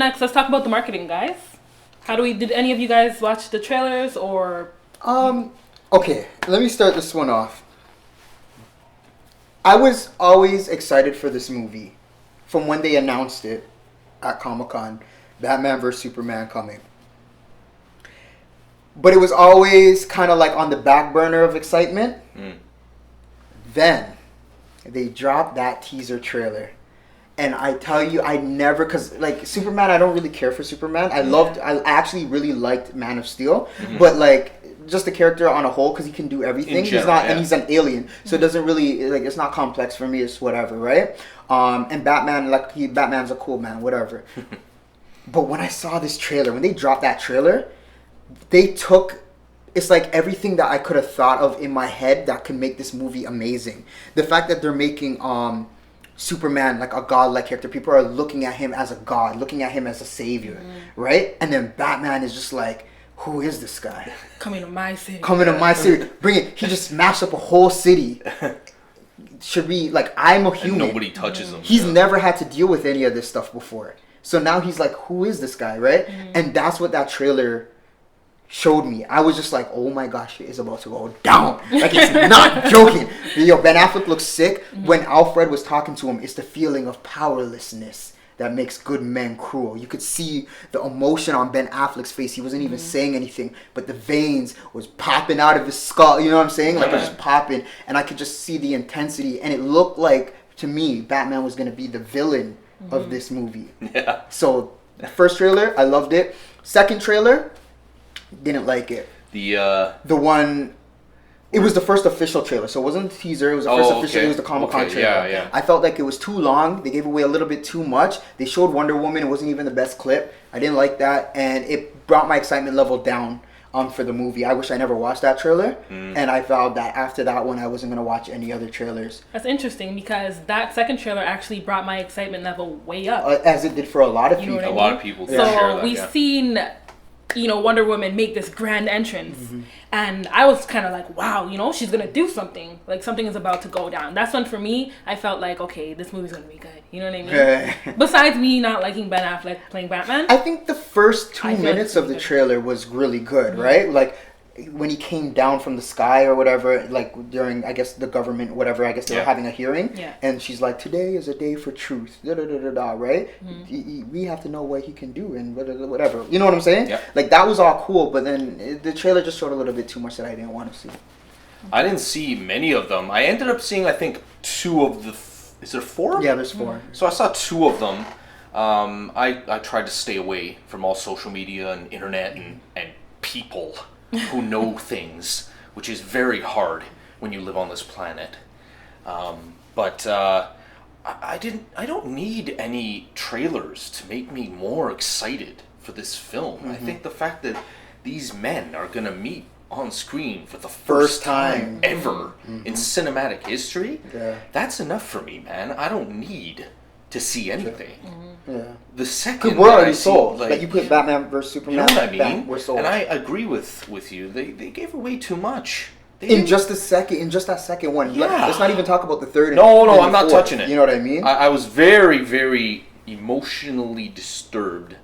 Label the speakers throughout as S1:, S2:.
S1: next, let's talk about the marketing, guys. Did any of you guys watch the trailers or?
S2: Okay, let me start this one off. I was always excited for this movie from when they announced it at Comic-Con, Batman vs. Superman coming. But it was always kind of like on the back burner of excitement. Then they dropped that teaser trailer. And I tell you, I never, because like Superman, I don't really care for Superman. I actually really liked Man of Steel. But like, just the character on a whole, because he can do everything. And he's an alien. So it doesn't really, like, it's not complex for me. It's whatever, right? And Batman, Batman's a cool man, whatever. But when I saw this trailer, when they dropped that trailer, it's like everything that I could have thought of in my head that could make this movie amazing. The fact that they're making Superman like a godlike character, people are looking at him as a god, looking at him as a savior, right? And then Batman is just like, who is this guy?
S1: Coming to my city.
S2: Bring it. He just smashed up a whole city. Should we, like, I'm a human.
S3: And nobody touches him.
S2: He's never had to deal with any of this stuff before. So now he's like, who is this guy, right? And that's what that trailer showed me. I was just like, oh my gosh, it is about to go down. Like, it's not joking. Yo, Ben Affleck looks sick. When Alfred was talking to him, it's the feeling of powerlessness that makes good men cruel. You could see the emotion on Ben Affleck's face. He wasn't even saying anything, but the veins was popping out of his skull. You know what I'm saying? Like, it was just popping. And I could just see the intensity. And it looked like, to me, Batman was going to be the villain of this movie.
S3: Yeah.
S2: So, the first trailer, I loved it. Second trailer, didn't like it. The one, it was the first official trailer, so it wasn't the teaser. It was the first official. It was the Comic-Con trailer.
S3: Yeah.
S2: I felt like it was too long. They gave away a little bit too much. They showed Wonder Woman. It wasn't even the best clip. I didn't like that, and it brought my excitement level down for the movie. I wish I never watched that trailer, and I vowed that after that one, I wasn't gonna watch any other trailers.
S1: That's interesting because that second trailer actually brought my excitement level way up,
S2: as it did for a lot of people.
S3: A lot of people.
S1: So we've seen, Wonder Woman make this grand entrance, and I was kind of like, wow, she's gonna do something. Like, something is about to go down. That's when, for me, I felt like, okay, this movie's gonna be good. You know what I mean? Besides me not liking Ben Affleck playing Batman,
S2: I think the first 2 minutes of the trailer was really good, right? Like, when he came down from the sky or whatever, like during, I guess, the government, whatever, I guess they were having a hearing, and she's like, today is a day for truth, right? We have to know what he can do and whatever. You know what I'm saying?
S3: Yeah.
S2: Like, that was all cool, but then the trailer just showed a little bit too much that I didn't want to see.
S3: I didn't see many of them. I ended up seeing, I think, 2 of the... Is there 4?
S2: Yeah, there's 4.
S3: So I saw 2 of them. I tried to stay away from all social media and internet and people who know things, which is very hard when you live on this planet. But I don't need any trailers to make me more excited for this film. I think the fact that these men are gonna meet on screen for the first time ever in cinematic history, that's enough for me, man. I don't need to see anything.
S2: Yeah.
S3: The second
S2: we're already sold.
S3: like
S2: you put Batman vs Superman.
S3: You know what I mean?
S2: We're sold.
S3: And I agree with you. They gave away too much.
S2: In just that second one.
S3: Yeah.
S2: Let's not even talk about the third.
S3: No, I'm not touching it.
S2: You know what I mean?
S3: I was very, very emotionally disturbed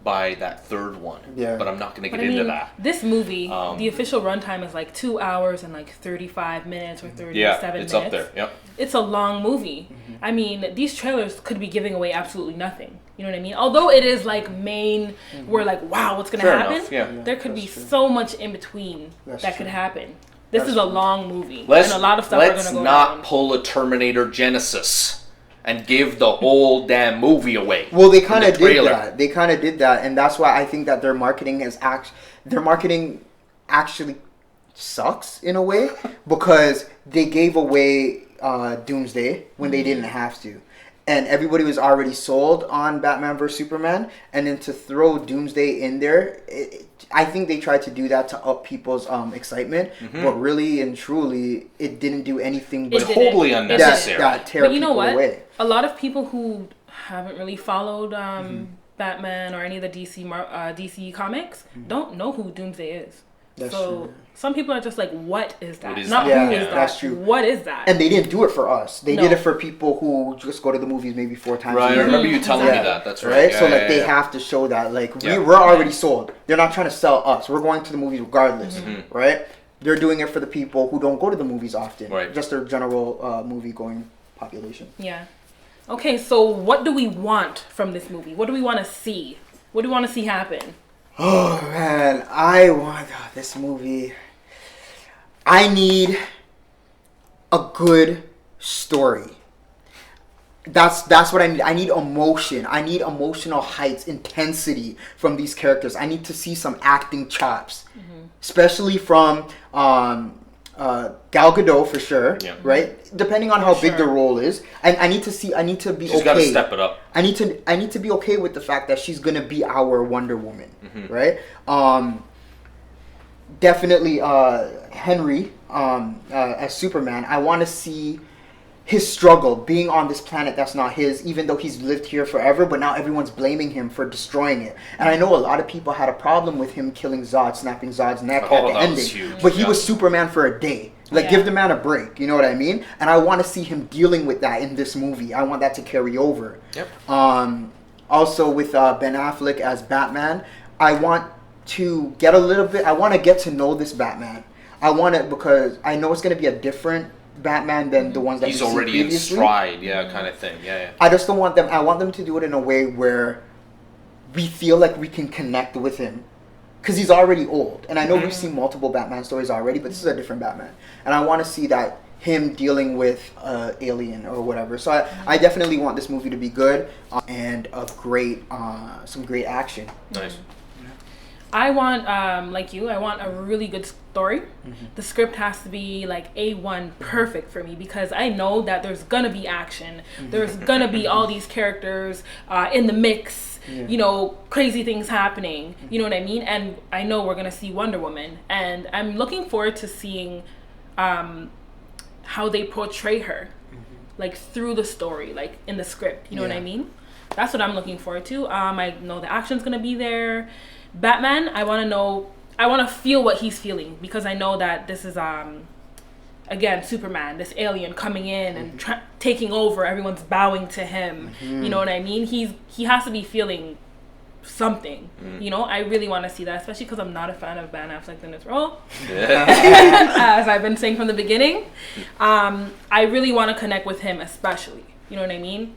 S3: by that third one. Yeah. But I'm not going to get into that.
S1: This movie, the official runtime is like 2 hours and like 35 minutes or 37 minutes.
S3: Yeah, it's up there. Yep.
S1: It's a long movie. I mean, these trailers could be giving away absolutely nothing. You know what I mean? Although it is like main, we're like, wow, what's going to happen?
S3: Yeah.
S1: There could be so much in between that could happen. This is a long movie.
S3: And
S1: a lot of stuff are going to go
S3: Let's not
S1: down.
S3: pull a Terminator Genesis and give the whole damn movie away.
S2: Well, they kind of did that. They kind of did that, and that's why I think that their marketing actually sucks in a way because they gave away Doomsday when they didn't have to. And everybody was already sold on Batman vs Superman, and then to throw Doomsday in there, I think they tried to do that to up people's excitement, but really and truly, it didn't do anything but
S3: totally unnecessary.
S2: That tear
S1: but you know
S2: people
S1: what?
S2: away.
S1: A lot of people who haven't really followed Batman or any of the DC comics don't know who Doomsday is.
S2: That's
S1: so
S2: true.
S1: some people are just like, what is that?
S3: What is
S1: Not
S3: that?
S1: who
S3: Yeah,
S1: is that.
S2: that's true.
S1: What is that?
S2: And they didn't do it for us. They
S1: No.
S2: did it for people who just go to the movies maybe 4 times
S3: Right,
S2: a
S3: I
S2: year.
S3: remember you telling me that. That's right. Yeah,
S2: So
S3: yeah,
S2: like they
S3: yeah.
S2: have to show that like
S3: Yeah.
S2: we're already sold. They're not trying to sell us. We're going to the movies regardless, right? They're doing it for the people who don't go to the movies often.
S3: Right.
S2: Just their general movie going population.
S1: Yeah. Okay, so what do we want from this movie? What do we want to see? What do we want to see happen?
S2: Oh man, I want this movie. I need a good story. That's what I need. I need emotion. I need emotional heights, intensity from these characters. I need to see some acting chops, especially from Gal Gadot for sure.
S3: Yeah.
S2: Right, depending on how big the
S1: sure.
S2: role is. I need to see. I need to be
S3: She's
S2: okay.
S3: got to step it up.
S2: I need to be okay with the fact that she's gonna be our Wonder Woman, right? Definitely Henry as Superman. I want to see his struggle being on this planet that's not his, even though he's lived here forever, but now everyone's blaming him for destroying it. And I know a lot of people had a problem with him killing Zod, snapping Zod's neck
S3: Oh,
S2: at the
S3: that
S2: ending,
S3: was huge.
S2: but he
S3: Yeah.
S2: was Superman for a day. Like, give the man a break, you know what I mean? And I want to see him dealing with that in this movie. I want that to carry over.
S3: Yep.
S2: Also with Ben Affleck as Batman, I want to get a little bit, I want to get to know this Batman. I want it because I know it's going to be a different Batman than the ones that
S3: He's
S2: we've seen
S3: already in
S2: previously.
S3: stride, kind of thing. Yeah, yeah.
S2: I just don't want them, I want them to do it in a way where we feel like we can connect with him. Because he's already old. And I know we've seen multiple Batman stories already, but this is a different Batman. And I want to see that him dealing with alien or whatever. So I definitely want this movie to be good and a great, some great action.
S3: Nice.
S1: I want, like you, I want a really good story. The script has to be like A1 perfect for me because I know that there's gonna be action. There's gonna be all these characters in the mix. You know, crazy things happening. You know what I mean? And I know we're gonna see Wonder Woman, and I'm looking forward to seeing how they portray her, like through the story, like in the script. You know what I mean? That's what I'm looking forward to. I know the action's gonna be there. Batman, I want to feel what he's feeling because I know that this is again Superman, this alien coming in and taking over. Everyone's bowing to him. You know what I mean? He has to be feeling something. You know, I really want to see that, especially because I'm not a fan of Ben Affleck in this role. As I've been saying from the beginning, I really want to connect with him, especially. You know what I mean?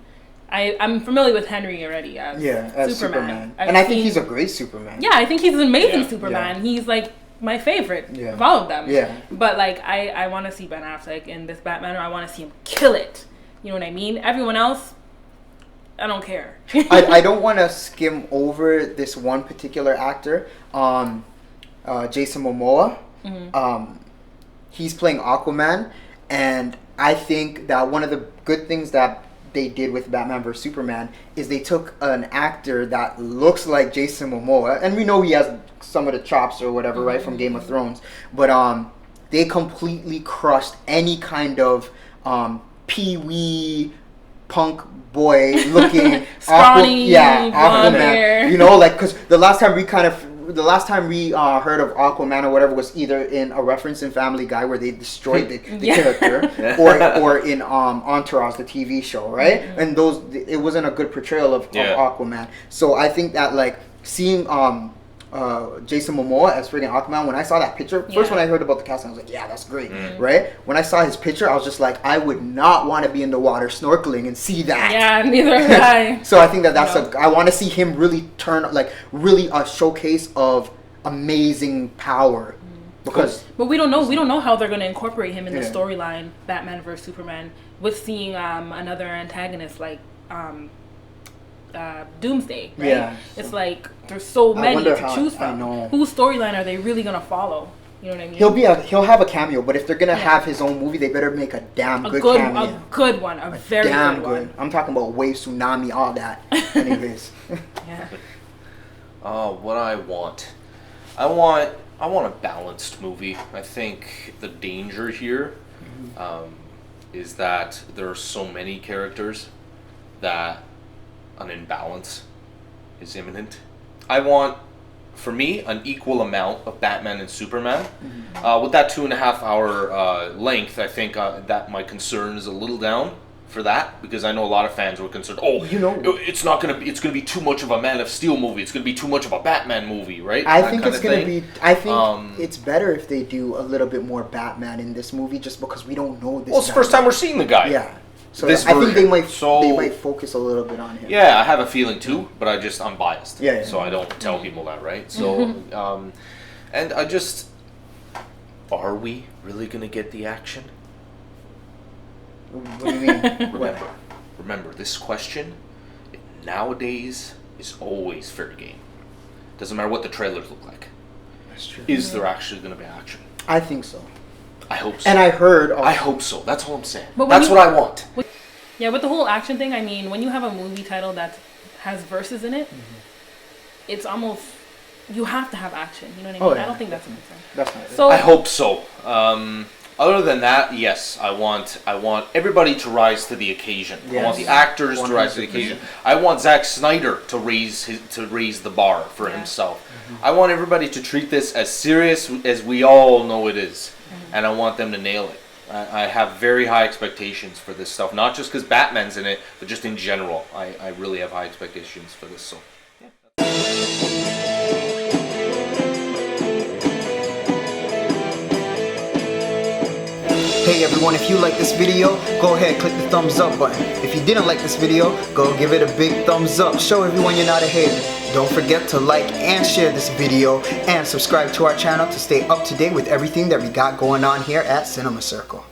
S1: I'm familiar with Henry already as Superman.
S2: And I think he's a great Superman.
S1: Yeah, I think he's an amazing Superman. He's like my favorite of all of them.
S2: Yeah.
S1: But like I want to see Ben Affleck in this Batman, or I want to see him kill it. You know what I mean? Everyone else, I don't care.
S2: I don't want to skim over this one particular actor, Jason Momoa. He's playing Aquaman, and I think that one of the good things that they did with Batman vs Superman is they took an actor that looks like Jason Momoa, and we know he has some of the chops or whatever, right, from Game of Thrones, but they completely crushed any kind of pee-wee punk boy looking
S1: scrawny, blonde hair.
S2: Aquaman. You know, like, because the last time we heard of Aquaman or whatever was either in a reference in Family Guy where they destroyed the character, or in Entourage, the TV show, right? And it wasn't a good portrayal of Aquaman. So I think that like seeing Jason Momoa as friggin' Aquaman, when I saw that picture, first when I heard about the casting, I was like, yeah, that's great, right? When I saw his picture, I was just like, I would not want to be in the water snorkeling and see that.
S1: Yeah, neither would I.
S2: So I think that's I want to see him really really a showcase of amazing power. Because
S1: but we don't know how they're going to incorporate him in the storyline Batman vs Superman with seeing another antagonist like Doomsday, right?
S2: Yeah.
S1: It's like there's so many to choose
S2: I
S1: from.
S2: know.
S1: Whose storyline are they really gonna follow? You know what I mean?
S2: He'll have a cameo, but if they're gonna have his own movie, they better make a damn good cameo.
S1: A good one, a very
S2: damn
S1: good one.
S2: I'm talking about wave, tsunami, all that. Anyways.
S1: Yeah.
S3: What I want a balanced movie. I think the danger here is that there are so many characters that an imbalance is imminent. I want for me, an equal amount of Batman and Superman. With that 2.5 hour length, I think that my concern is a little down for that, because I know a lot of fans were concerned. Oh, it's gonna be too much of a Man of Steel movie. It's gonna be too much of a Batman movie, right?
S2: I think it's gonna be. I think it's better if they do a little bit more Batman in this movie, just because we don't know this.
S3: Well, it's the first time we're seeing the guy.
S2: Yeah. So I think they might focus a little bit on him.
S3: Yeah, I have a feeling too, but I'm biased.
S2: Yeah.
S3: So I don't tell people that, right? So, and I just, are we really gonna get the action?
S2: What do you mean?
S3: Remember, this question nowadays is always fair game. Doesn't matter what the trailers look like.
S2: That's true.
S3: Is there actually gonna be action?
S2: I think so.
S3: I hope so.
S2: And I heard.
S3: I hope so. That's all I'm saying.
S1: That's
S3: what I want.
S1: Yeah, with the whole action thing, I mean, when you have a movie title that has verses in it, it's almost, you have to have action. You know what I mean?
S2: Yeah.
S1: I don't think that's a concern.
S2: That's not it.
S1: So
S3: I hope so. Other than that, yes, I want everybody to rise to the occasion.
S2: Yes.
S3: I want the actors to rise to the occasion. I want Zack Snyder to raise the bar for himself. I want everybody to treat this as serious as we all know it is, and I want them to nail it. I have very high expectations for this stuff, not just because Batman's in it, but just in general. I really have high expectations for this. So.
S2: Hey everyone, if you like this video, go ahead, click the thumbs up button. If you didn't like this video, go give it a big thumbs up. Show everyone you're not a hater. Don't forget to like and share this video and subscribe to our channel to stay up to date with everything that we got going on here at Cinema Circle.